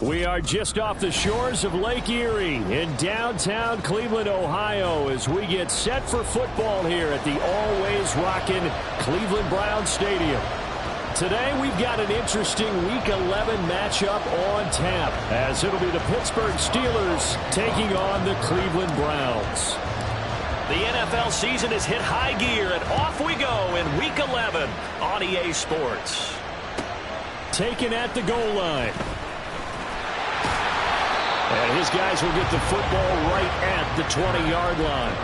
We are just off the shores of Lake Erie in downtown Cleveland, Ohio, as we get set for football here at the always rockin' Cleveland Browns Stadium. Today we've got an interesting Week 11 matchup on tap, as it'll be the Pittsburgh Steelers taking on the Cleveland Browns. The NFL season has hit high gear, and off we go in Week 11 on EA Sports. Taken at the goal line. And his guys will get the football right at the 20-yard line.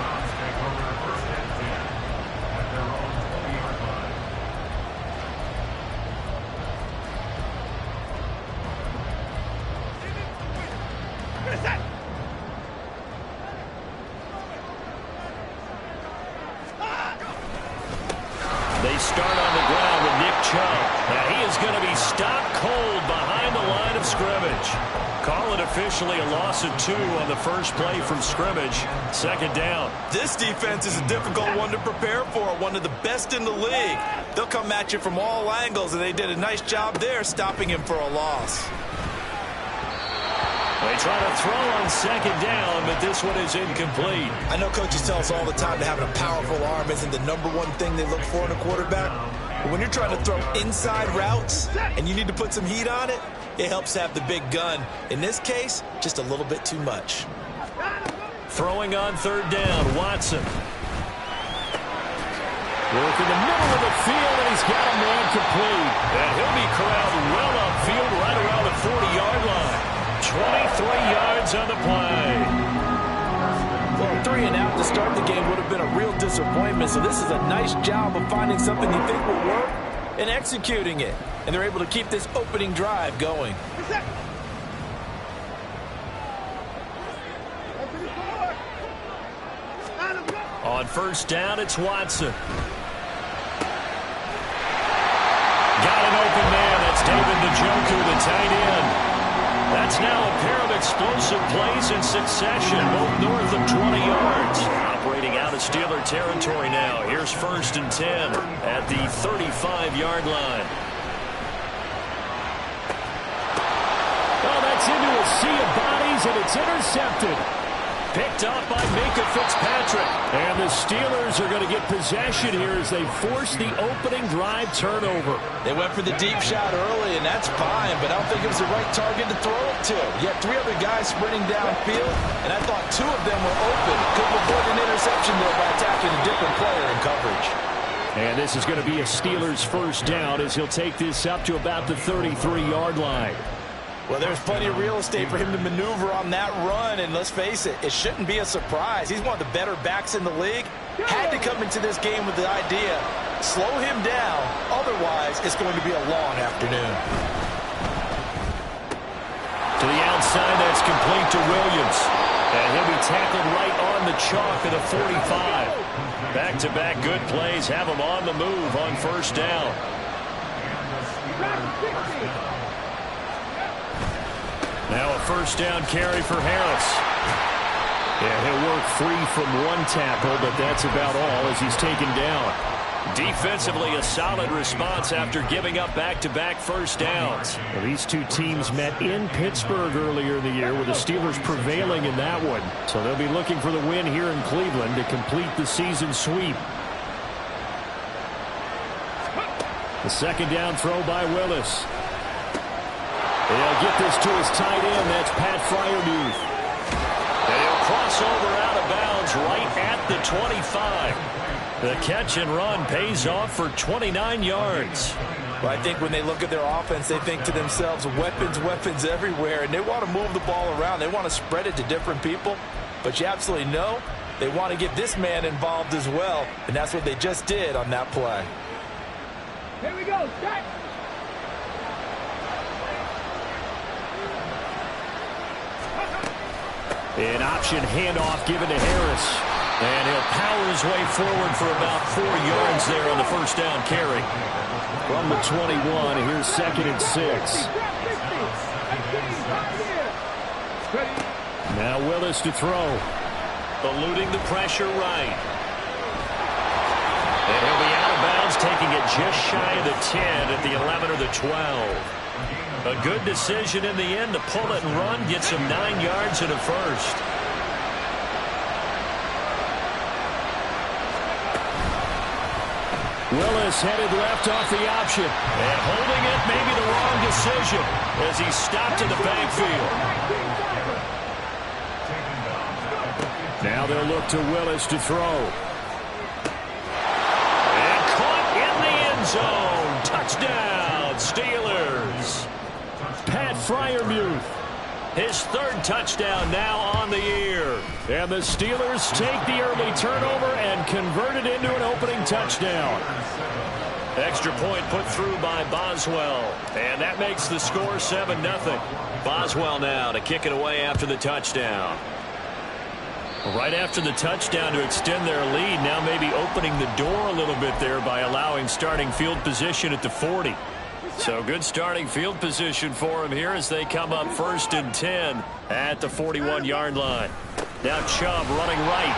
They start on the ground with Nick Chubb. Now he is going to be stopped cold behind the line of scrimmage. Call it officially a loss of 2 on the first play from scrimmage. Second down. This defense is a difficult one to prepare for, one of the best in the league. They'll come at you from all angles, and they did a nice job there stopping him for a loss. They try to throw on second down, but this one is incomplete. I know coaches tell us all the time that having a powerful arm isn't the #1 thing they look for in a quarterback. But when you're trying to throw inside routes and you need to put some heat on it, it helps to have the big gun. In this case, just a little bit too much. Throwing on third down, Watson. Work in the middle of the field, and he's got a man complete. And he'll be corralled well upfield right around the 40-yard line. 23 yards on the play. Well, 3 and out to start the game would have been a real disappointment, so this is a nice job of finding something you think will work and executing it. And they're able to keep this opening drive going. On first down, it's Watson. Got an open man. That's David Njoku, the tight end. That's now a pair of explosive plays in succession, both north of 20 yards. Operating out of Steeler territory now. Here's first and 10 at the 35-yard line. Oh, that's into a sea of bodies, and it's intercepted. Picked up by Minkah Fitzpatrick. And the Steelers are going to get possession here as they force the opening drive turnover. They went for the deep shot early, and that's fine, but I don't think it was the right target to throw it to. You had 3 other guys sprinting downfield, and I thought 2 of them were open. Couldn't avoid an interception there by attacking a different player in coverage. And this is going to be a Steelers first down as he'll take this up to about the 33-yard line. Well, there's plenty of real estate for him to maneuver on that run, and let's face it, it shouldn't be a surprise. He's one of the better backs in the league. Had to come into this game with the idea, slow him down, otherwise it's going to be a long afternoon. To the outside, that's complete to Williams. And he'll be tackled right on the chalk at the 45. Back-to-back good plays have him on the move on first down. Now a first down carry for Harris. Yeah, he'll work free from one tackle, but that's about all as he's taken down. Defensively, a solid response after giving up back-to-back first downs. Well, these two teams met in Pittsburgh earlier in the year, with the Steelers prevailing in that one. So they'll be looking for the win here in Cleveland to complete the season sweep. The second down throw by Willis. They'll get this to his tight end. That's Pat Freiermuth. And he'll cross over out of bounds right at the 25. The catch and run pays off for 29 yards. Well, I think when they look at their offense, they think to themselves, weapons, weapons everywhere, and they want to move the ball around. They want to spread it to different people. But you absolutely know they want to get this man involved as well, and that's what they just did on that play. Here we go, set. An option handoff given to Harris. And he'll power his way forward for about 4 yards there on the first down carry. From the 21, here's second and 6. Now Willis to throw. Eluding the pressure right. And he'll be out of bounds, taking it just shy of the 10 at the 11 or the 12. A good decision in the end to pull it and run, get some 9 yards and a first. Willis headed left off the option. And holding it may be the wrong decision as he stopped in the backfield. Now they'll look to Willis to throw. And caught in the end zone. Touchdown, Steelers. Pat Freiermuth. His 3rd touchdown now on the year. And the Steelers take the early turnover and convert it into an opening touchdown. Extra point put through by Boswell. And that makes the score 7-0. Boswell now to kick it away after the touchdown. Right after the touchdown to extend their lead, now maybe opening the door a little bit there by allowing starting field position at the 40. So good starting field position for him here as they come up 1st and 10 at the 41-yard line. Now Chubb running right.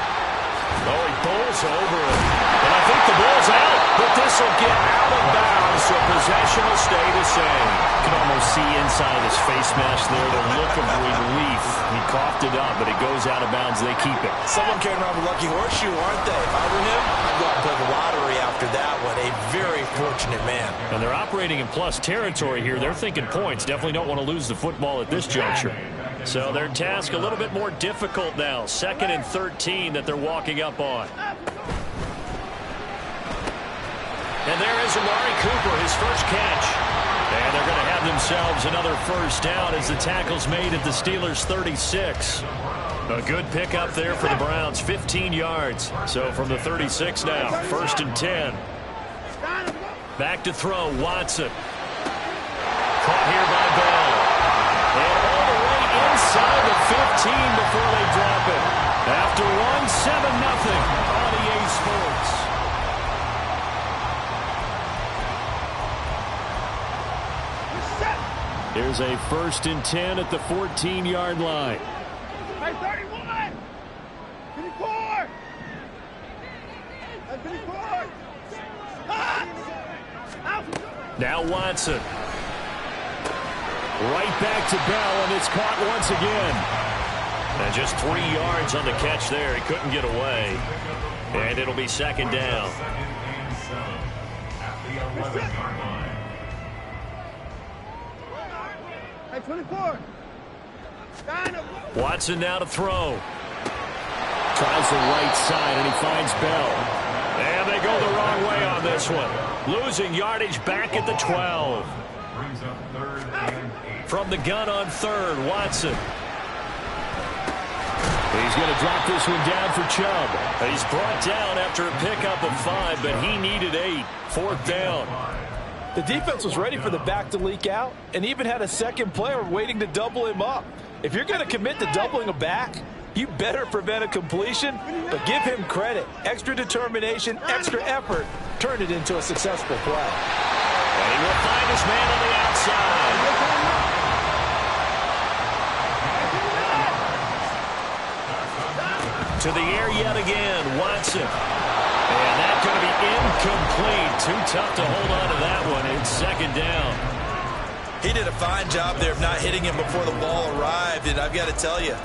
Oh, he bowls over it. And I think the ball's out, but this will get out of bounds, so possession will stay the same. You can almost see inside his face mask there the look of relief. He coughed it up, but it goes out of bounds. They keep it. Someone carrying around the lucky horseshoe, aren't they? If I were him, I'd go out and play the lottery after that one. A very fortunate man. And they're operating in plus territory here. They're thinking points. Definitely don't want to lose the football at this juncture. So their task a little bit more difficult now. 2nd and 13 that they're walking up on. And there is Amari Cooper, his first catch. And they're going to have themselves another first down as the tackle's made at the Steelers' 36. A good pickup there for the Browns, 15 yards. So from the 36 now, 1st and 10. Back to throw, Watson. Caught here by Bell. And all the way inside the 15 before they drop it. After one, 7-0 on EA Sports. Here's a 1st and 10 at the 14-yard line. Hey, 31! 54! 54! Now Watson. Right back to Bell, and it's caught once again. And just 3 yards on the catch there. He couldn't get away. And it'll be 2nd down. Hey, 24! Watson now to throw. Tries the right side, and he finds Bell. And they go the wrong way on this one. Losing yardage back at the 12. From the gun on 3rd, Watson. He's going to drop this one down for Chubb. He's brought down after a pickup of 5, but he needed 8. 4th down. The defense was ready for the back to leak out and even had a second player waiting to double him up. If you're going to commit to doubling a back, you better prevent a completion, but give him credit. Extra determination, extra effort turned it into a successful play. And he will find his man on the outside. To the air yet again, Watson. And that's going to be incomplete. Too tough to hold on to that one. It's 2nd down. He did a fine job there of not hitting him before the ball arrived, and I've got to tell you,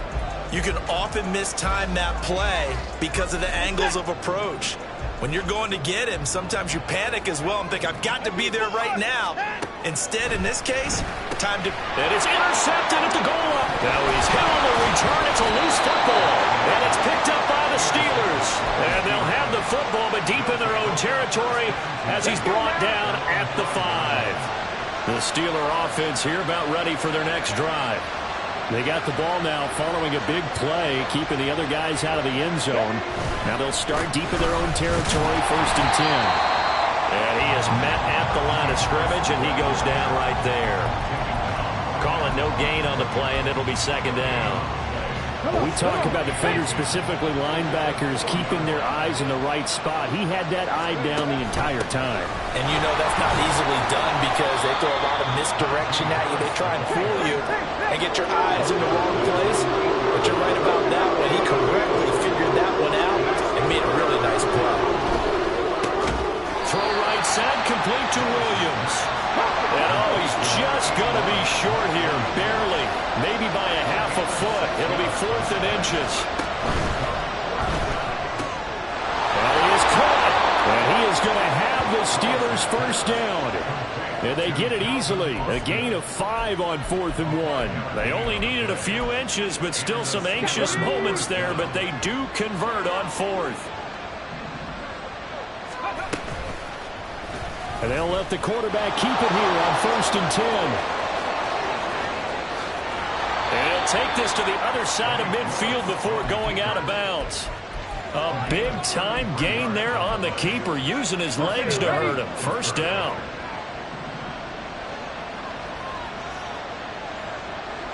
you can often mistime that play because of the angles of approach. When you're going to get him, sometimes you panic as well and think, I've got to be there right now. Instead, in this case, time to... And it's intercepted at the goal line. Now he's hit on the return. It's a loose football. And it's picked up by the Steelers. And they'll have the football, but deep in their own territory as he's brought down at the 5. The Steeler offense here about ready for their next drive. They got the ball now following a big play, keeping the other guys out of the end zone. Now they'll start deep in their own territory, 1st and 10. And he is met at the line of scrimmage, and he goes down right there. Calling no gain on the play, and it'll be 2nd down. We talk about defenders, specifically linebackers, keeping their eyes in the right spot. He had that eye down the entire time. And you know that's not easily done because they throw a lot of misdirection at you. They try and fool you and get your eyes in the wrong place. But you're right about that one. He correctly figured that one out and made a really nice play. Throw right side, complete to Williams. And oh, he's just going to be short here, barely, maybe by a half a foot. It'll be 4th and inches. And he is caught, and he is going to have the Steelers first down. And they get it easily. A gain of 5 on 4th and 1. They only needed a few inches, but still some anxious moments there, but they do convert on 4th. And they'll let the quarterback keep it here on 1st and 10. And he'll take this to the other side of midfield before going out of bounds. A big-time gain there on the keeper, using his legs to hurt him. First down.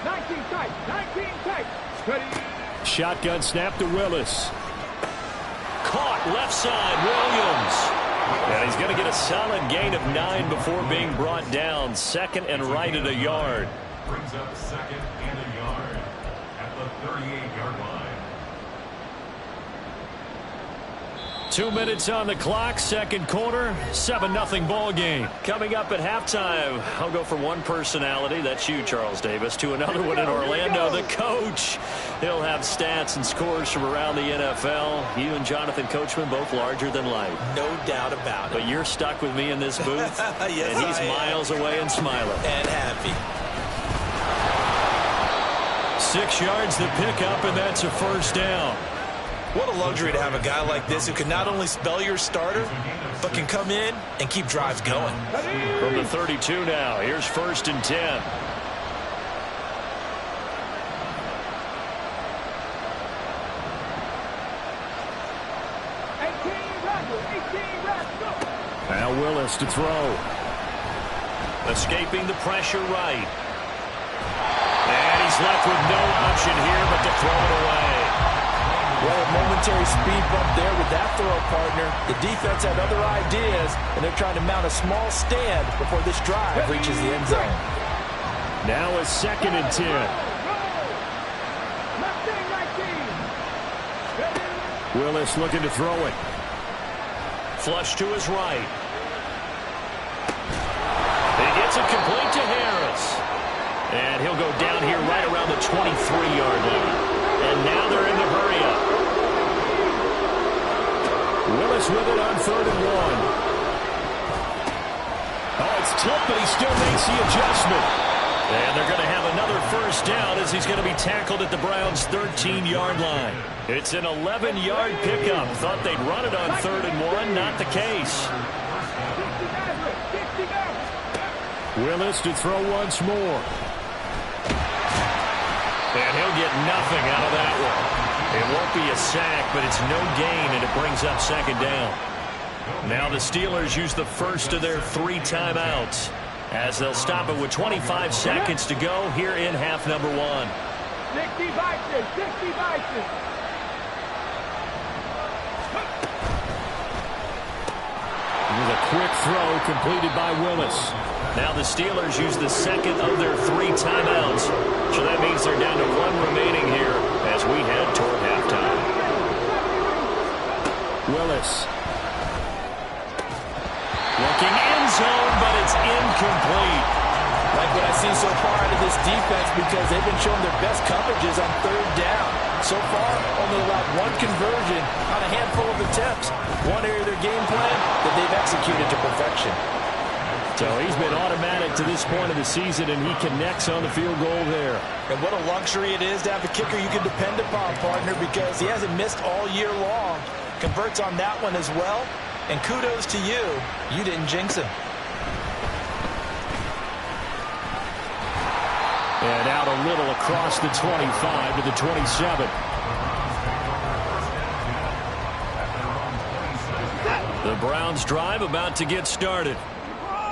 19 tight, 19 tight. Ready. Shotgun snap to Willis. Caught left side, Williams. And he's going to get a solid gain of 9 before being brought down. 2nd and right at a yard. Brings up 2nd and a yard at the 38-yard line. 2 minutes on the clock, second quarter, 7-0 ball game. Coming up at halftime, I'll go from one personality, that's you, Charles Davis, to another one in Orlando, the coach. He'll have stats and scores from around the NFL. You and Jonathan Coachman, both larger than life. No doubt about it. But you're stuck with me in this booth, Yes, and he's miles away and smiling. And happy. 6 yards the pickup, and that's a first down. What a luxury to have a guy like this who can not only spell your starter, but can come in and keep drives going. From the 32 now, here's 1st and 10. Now Willis to throw. Escaping the pressure right. And he's left with no option here but to throw it away. Well, a momentary speed bump there with that throw, partner. The defense had other ideas, and they're trying to mount a small stand before this drive reaches the end zone. Now a 2nd and 10. Willis looking to throw it. Flush to his right. He gets it complete to Harris. And he'll go down here right around the 23-yard line. And now they're in the hurry-up. Willis with it on 3rd and 1. Oh, it's tipped, but he still makes the adjustment. And they're going to have another first down as he's going to be tackled at the Browns' 13-yard line. It's an 11-yard pickup. Thought they'd run it on 3rd and 1. Not the case. Willis to throw once more. And he'll get nothing out of that one. It won't be a sack, but it's no gain, and it brings up 2nd down. Now the Steelers use the first of their 3 timeouts as they'll stop it with 25 seconds to go here in half number 1. 60 Bison, 60 Bison. With a quick throw completed by Willis. Now the Steelers use the 2nd of their 3 timeouts. So that means they're down to 1 remaining here as we head toward halftime. Willis. Looking end zone, but it's incomplete. Like what I've seen so far out of this defense, because they've been showing their best coverages on 3rd down. So far, only allowed 1 conversion on a handful of attempts. One area of their game plan that they've executed to perfection. So he's been automatic to this point of the season, and he connects on the field goal there. And what a luxury it is to have a kicker you can depend upon, partner, because he hasn't missed all year long. Converts on that one as well. And kudos to you. You didn't jinx him. And out a little across the 25 to the 27. The Browns drive about to get started.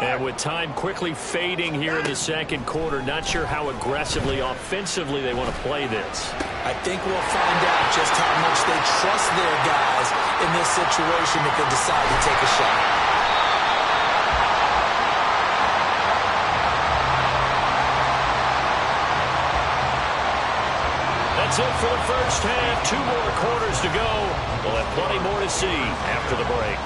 And with time quickly fading here in the second quarter, not sure how aggressively, offensively they want to play this. I think we'll find out just how much they trust their guys in this situation if they decide to take a shot. That's it for the first half. 2 more quarters to go. We'll have plenty more to see after the break.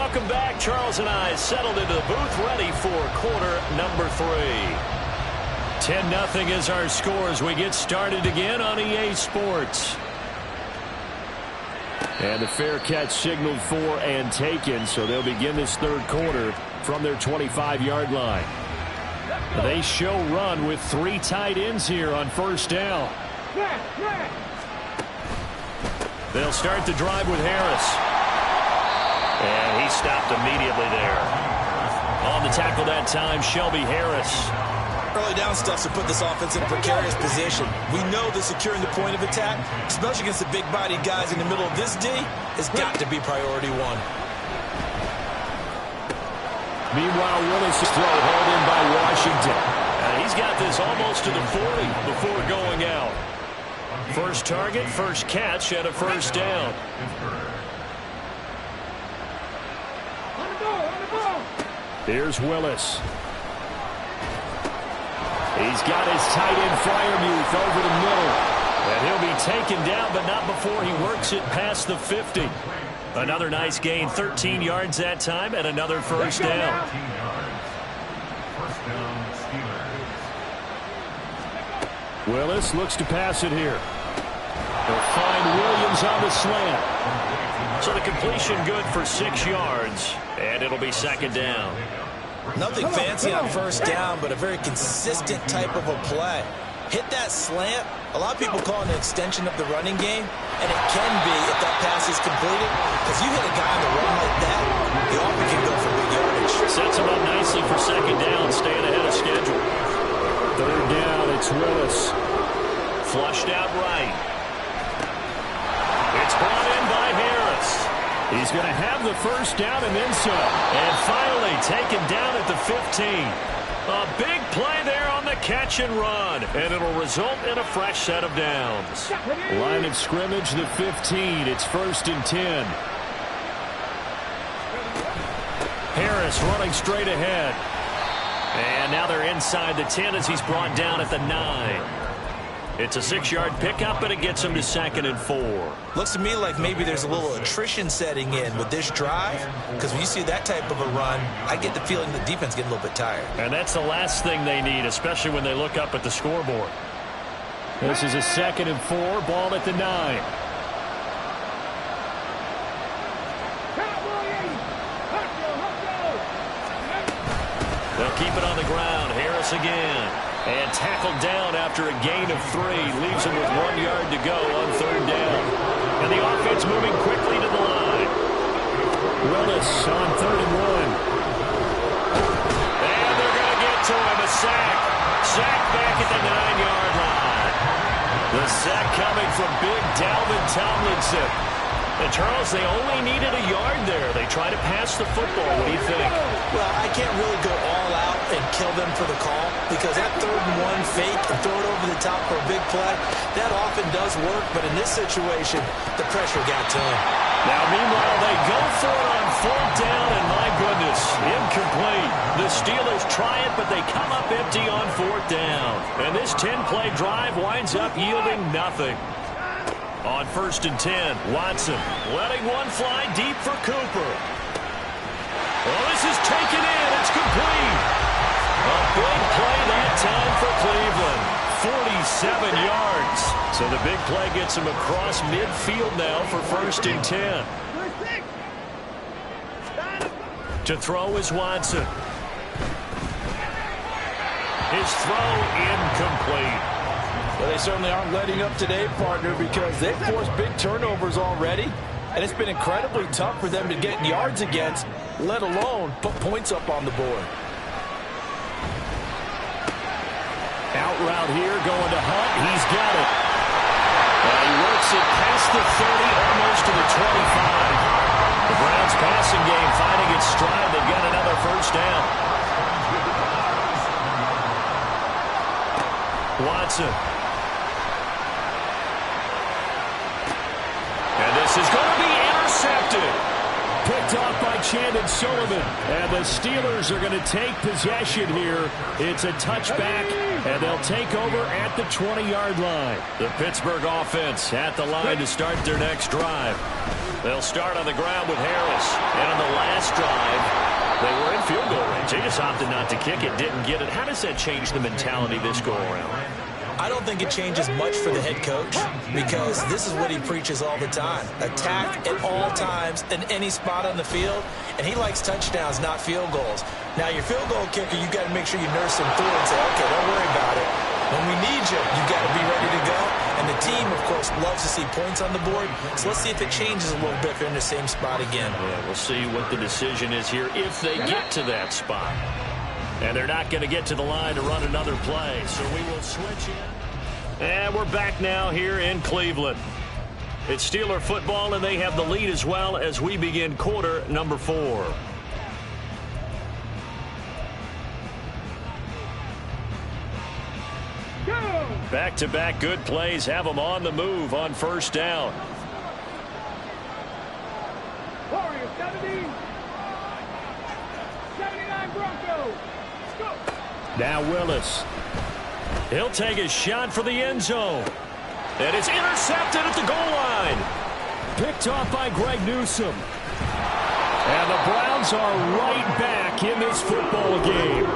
welcome back. Charles and I settled into the booth ready for quarter number 3. 10-0 is our score as we get started again on EA Sports. And the fair catch signaled for and taken, so they'll begin this third quarter from their 25-yard line. They show run with 3 tight ends here on first down. They'll start the drive with Harris. And he stopped immediately there. On the tackle that time, Shelby Harris. Early down stuff to put this offense in a precarious position. We know that securing the point of attack, especially against the big-bodied guys in the middle of this D, has got to be priority 1. Meanwhile, Willis is thrown hauled in by Washington. He's got this almost to the 40 before going out. First target, first catch, and a first down. Here's Willis. He's got his tight end Freiermuth over the middle. And he'll be taken down, but not before he works it past the 50. Another nice gain, 13 yards that time, and another first down. Willis looks to pass it here. They'll find Williams on the slant. So the completion good for 6 yards, and it'll be second down. Nothing fancy on first down, but a very consistent type of a play. Hit that slant. A lot of people call it an extension of the running game, and it can be if that pass is completed. Because you hit a guy on the run like that, he often can go for big yardage. Sets him up nicely for second down, staying ahead of schedule. Third down, it's Willis. Flushed out right. It's brought in by Harris. He's going to have the first down and then some. And finally taken down at the 15. A big play there on the catch and run. And it'll result in a fresh set of downs. Line of scrimmage, the 15. It's 1st and 10. Harris running straight ahead. And now they're inside the 10 as he's brought down at the 9. It's a 6-yard pickup, but it gets him to 2nd and 4. Looks to me like maybe there's a little attrition setting in with this drive, because when you see that type of a run, I get the feeling the defense getting a little bit tired. And that's the last thing they need, especially when they look up at the scoreboard. This is a 2nd and 4, ball at the 9. They'll keep it on the ground. Harris again. And tackled down after a gain of 3. Leaves him with 1 yard to go on third down. And the offense moving quickly to the line. Willis on 3rd and 1. And they're going to get to him. A sack. Sack back at the 9-yard line. The sack coming from big Dalvin Tomlinson. And, Charles, they only needed a yard there. They try to pass the football. What do you think? Well, I can't really go all out and kill them for the call, because that 3rd and 1 fake and throw it over the top for a big play, that often does work. But in this situation, the pressure got to him. Now, meanwhile, they go for it on 4th down, and my goodness, incomplete. The Steelers try it, but they come up empty on 4th down. And this 10-play drive winds up yielding nothing. On 1st and 10, Watson letting one fly deep for Cooper. Well, this is taken in. It's complete. A big play that time for Cleveland. 47 yards. So the big play gets him across midfield now for 1st and 10. To throw is Watson. His throw incomplete. Well, they certainly aren't letting up today, partner, because they've forced big turnovers already, and it's been incredibly tough for them to get yards against, let alone put points up on the board. Out route here, going to Hunt. He's got it. And he works it past the 30, almost to the 25. The Browns passing game finding its stride. They've got another first down. Watson. And this is going to be intercepted. Picked off by Chandon Sullivan. And the Steelers are going to take possession here. It's a touchback, and they'll take over at the 20-yard line. The Pittsburgh offense at the line to start their next drive. They'll start on the ground with Harris. And on the last drive, they were in field goal range. They just opted not to kick it, didn't get it. How does that change the mentality this go-around? I don't think it changes much for the head coach because this is what he preaches all the time. Attack at all times in any spot on the field, and he likes touchdowns, not field goals. Now, your field goal kicker, you've got to make sure you nurse him through and say, okay, don't worry about it. When we need you, you've got to be ready to go. And the team, of course, loves to see points on the board. So let's see if it changes a little bit if they're in the same spot again. Yeah, we'll see what the decision is here if they get to that spot. And they're not going to get to the line to run another play. So we will switch in. And we're back now here in Cleveland. It's Steeler football, and they have the lead as well as we begin quarter number 4. Back-to-back good plays have them on the move on first down. Warriors 70. 79 Broncos. Go. Now Willis. He'll take a shot for the end zone. And it's intercepted at the goal line. Picked off by Greg Newsome. And the Browns are right back in this football game.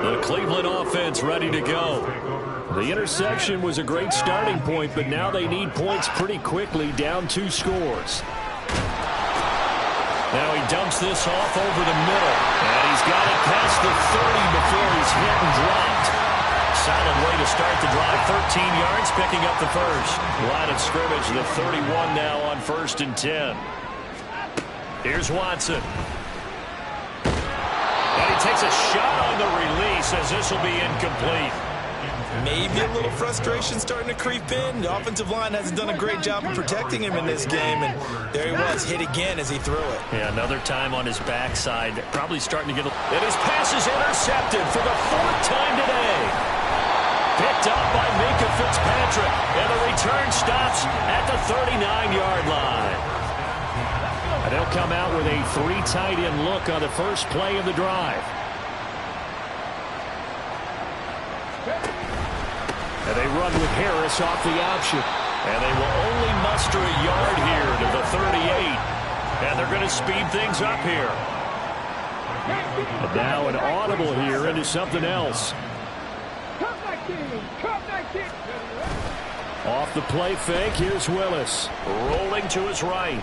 The Cleveland offense ready to go. The interception was a great starting point, but now they need points pretty quickly, down 2 scores. Now he dumps this off over the middle. And he's got it past the 30 before he's hit and dropped. Solid way to start the drive. 13 yards, picking up the first. Line of scrimmage, the 31 now on 1st and 10. Here's Watson. And he takes a shot on the release as this will be incomplete. Maybe a little frustration starting to creep in. The offensive line hasn't done a great job of protecting him in this game, and there he was, hit again as he threw it. Yeah, another time on his backside, probably starting to get and his pass is intercepted for the 4th time today. Picked up by Minkah Fitzpatrick, and the return stops at the 39-yard line. And they'll come out with a 3 tight end look on the first play of the drive. And they run with Harris off the option. And they will only muster a yard here to the 38. And they're going to speed things up here. But now an audible here into something else. Cup 19. Cup 19. Off the play fake, here's Willis. Rolling to his right.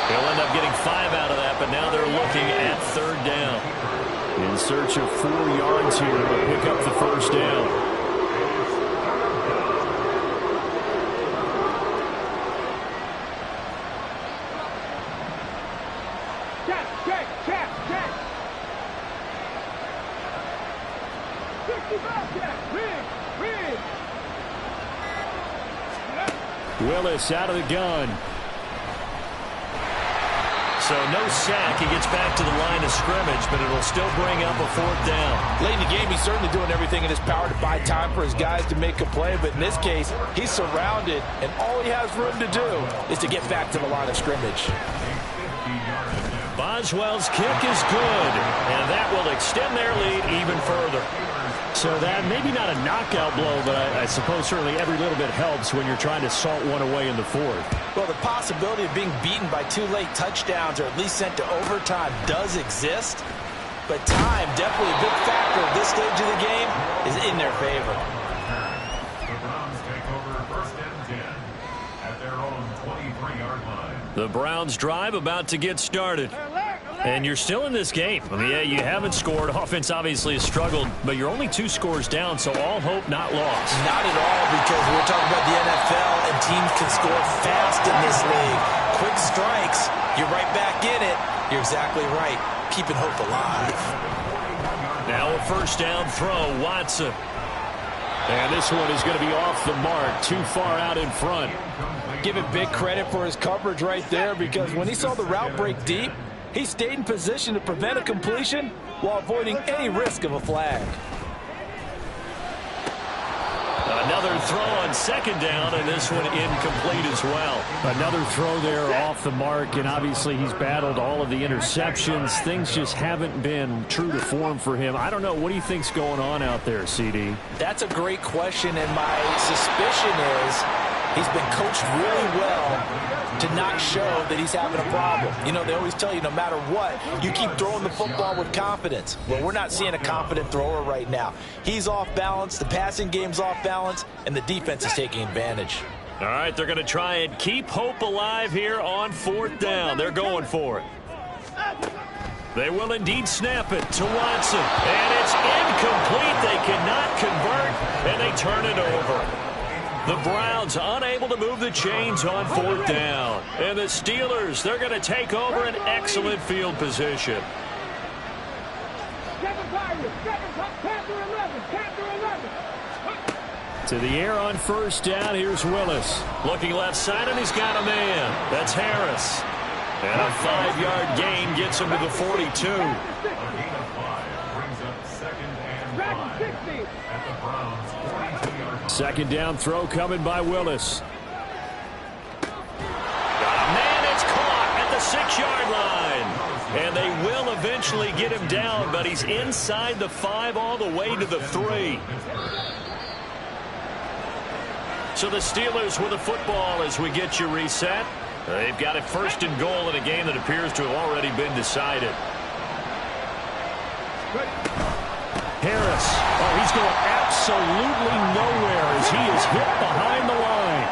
He'll end up getting 5 out of that, but now they're looking at 3rd down. In search of 4 yards here to pick up the first down. Check. 65 check. Win. Willis out of the gun. So no sack. He gets back to the line of scrimmage, but it'll still bring up a 4th down. Late in the game, he's certainly doing everything in his power to buy time for his guys to make a play, but in this case, he's surrounded, and all he has room to do is to get back to the line of scrimmage. Boswell's kick is good, and that will extend their lead even further. So that maybe not a knockout blow, but I suppose certainly every little bit helps when you're trying to salt one away in the 4th. Well, the possibility of being beaten by 2 late touchdowns or at least sent to overtime does exist, but time, definitely a big factor at this stage of the game, is in their favor. The Browns take over 1st and 10 at their own 23-yard line. The Browns drive about to get started. And you're still in this game. I mean, yeah, you haven't scored. Offense obviously has struggled, but you're only 2 scores down, so all hope not lost. Not at all, because we're talking about the NFL, and teams can score fast in this league. Quick strikes, you're right back in it. You're exactly right. Keeping hope alive. Now a 1st down throw, Watson. And this one is going to be off the mark, too far out in front. Give him big credit for his coverage right there, because when he saw the route break deep, he stayed in position to prevent a completion while avoiding any risk of a flag. Another throw on second down, and this one incomplete as well. Another throw there off the mark, and obviously he's battled all of the interceptions. Things just haven't been true to form for him. I don't know. What do you think's going on out there, CD? That's a great question, and my suspicion is he's been coached really well to not show that he's having a problem. You know, they always tell you no matter what, you keep throwing the football with confidence. Well, we're not seeing a confident thrower right now. He's off balance, the passing game's off balance, and the defense is taking advantage. All right, they're going to try and keep hope alive here on fourth down. They're going for it. They will indeed snap it to Watson. And it's incomplete. They cannot convert, and they turn it over. The Browns unable to move the chains on fourth down. And the Steelers, they're going to take over an excellent field position. 7 Pirates, 7 Panther 11, Panther 11. To the air on first down, here's Willis. Looking left side, and he's got a man. That's Harris. And a 5-yard gain gets him to the 42. A gain of 5 brings up second and 5 at the Browns' 42-yard line. Second down throw coming by Willis. Got a man, it's caught at the 6-yard line. And they will eventually get him down, but he's inside the 5 all the way to the 3. So the Steelers with the football as we get you reset. They've got it first and goal in a game that appears to have already been decided. Harris. Oh, he's going absolutely nowhere as he is hit behind the line.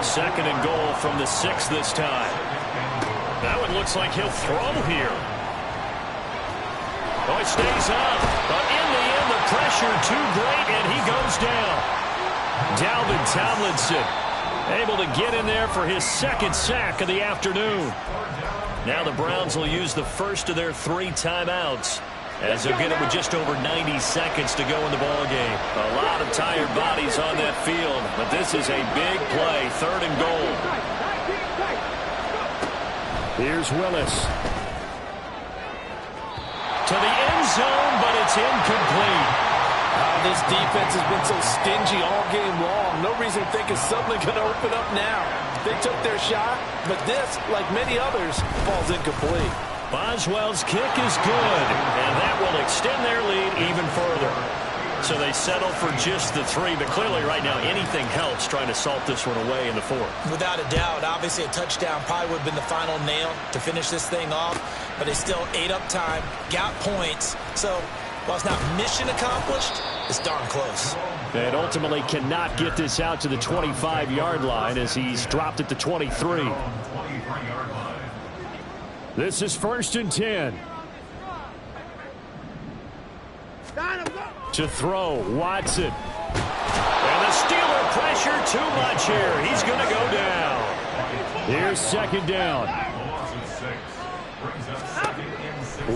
Second and goal from the 6 this time. That one looks like he'll throw here. Oh, it stays up. But in the end, the pressure too great, and he goes down. Dalvin Tomlinson able to get in there for his second sack of the afternoon. Now the Browns will use the first of their 3 timeouts as they'll get it with just over 90 seconds to go in the ballgame. A lot of tired bodies on that field, but this is a big play, third and goal. Here's Willis. To the end zone, but it's incomplete. This defense has been so stingy all game long. No reason to think it's suddenly going to open up now. They took their shot, but this, like many others, falls incomplete. Boswell's kick is good, and that will extend their lead even further. So they settle for just the 3, but clearly right now anything helps trying to salt this one away in the 4th. Without a doubt, obviously a touchdown probably would have been the final nail to finish this thing off, but they still ate up time, got points, so while it's not mission accomplished, it's darn close. And ultimately cannot get this out to the 25-yard line as he's dropped it to 23. This is first and 10. To throw, Watson. And the Steeler pressure too much here. He's going to go down. Here's second down.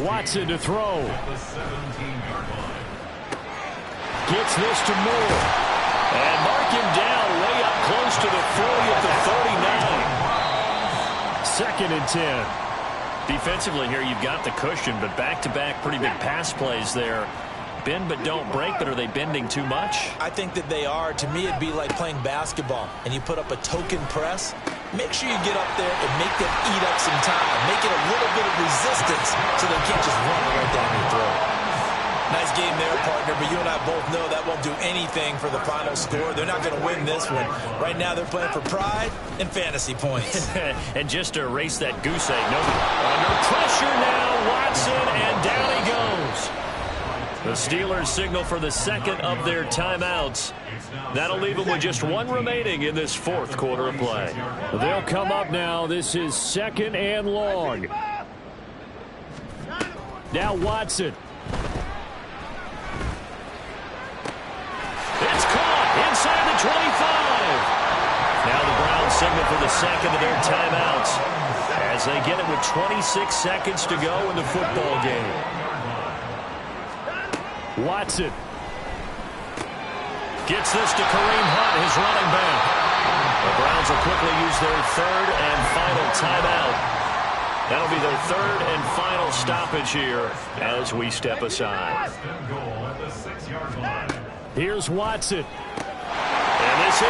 Watson to throw. Gets this to Moore. And mark him down way up close to the 40 at the 39. Second and 10. Defensively here, you've got the cushion, but back-to-back pretty big pass plays there. Bend but don't break, but are they bending too much? I think that they are. To me, it'd be like playing basketball, and you put up a token press. Make sure you get up there and make them eat up some time. Make it a little bit of resistance so they can't just run it right down your throat. Nice game there, partner, but you and I both know that won't do anything for the final score. They're not going to win this one. Right now, they're playing for pride and fantasy points. And just to erase that goose egg, under pressure now, Watson, and down he goes. The Steelers signal for the second of their timeouts. That'll leave them with just 1 remaining in this 4th quarter of play. They'll come up now. This is second and long. Now Watson. It's caught inside the 25. Now the Browns signal for the second of their timeouts as they get it with 26 seconds to go in the football game. Watson. Gets this to Kareem Hunt, his running back. The Browns will quickly use their 3rd and final timeout. That'll be their 3rd and final stoppage here as we step aside. Here's Watson.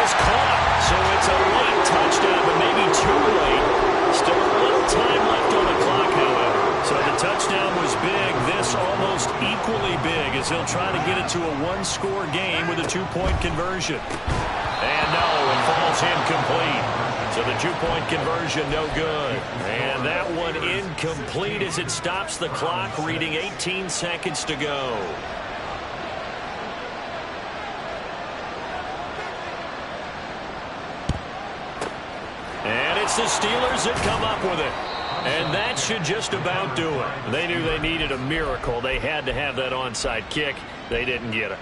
is caught. So it's a late touchdown, but maybe too late. Still a little time left on the clock, however. So the touchdown was big. This almost equally big as he'll try to get it to a one-score game with a two-point conversion. And no, it falls incomplete. So the two-point conversion, no good. And that one incomplete as it stops the clock, reading 18 seconds to go. And it's the Steelers that come up with it. And that should just about do it. They knew they needed a miracle. They had to have that onside kick. They didn't get it.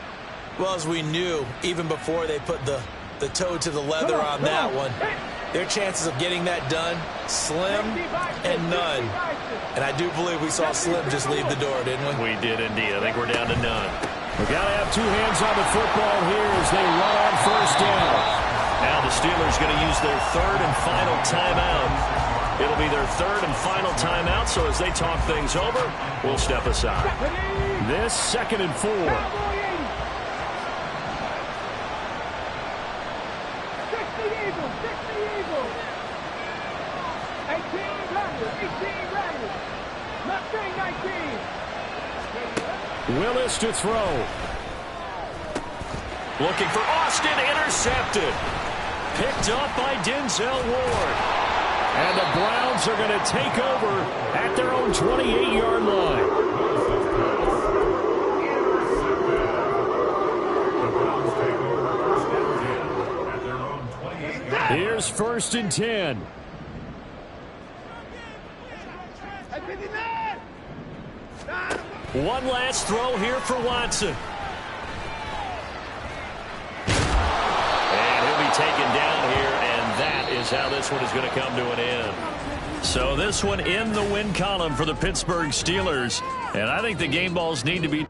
Well, as we knew, even before they put the toe to the leather on that one, their chances of getting that done, slim and none. And I do believe we saw Slim just leave the door, didn't we? We did indeed. I think we're down to none. We've got to have two hands on the football here as they run on first down. Now the Steelers going to use their third and final timeout. It'll be their third and final timeout, so as they talk things over, we'll step aside. This 2nd and 4. Willis to throw. Looking for Austin, intercepted. Picked up by Denzel Ward. And the Browns are going to take over at their own 28-yard line. The Browns take over first and 10 at their own 28-yard line. Here's 1st and 10. One last throw here for Watson. And he'll be taken down here, and that is how this one is going to come to an end. So this one in the win column for the Pittsburgh Steelers. And I think the game balls need to be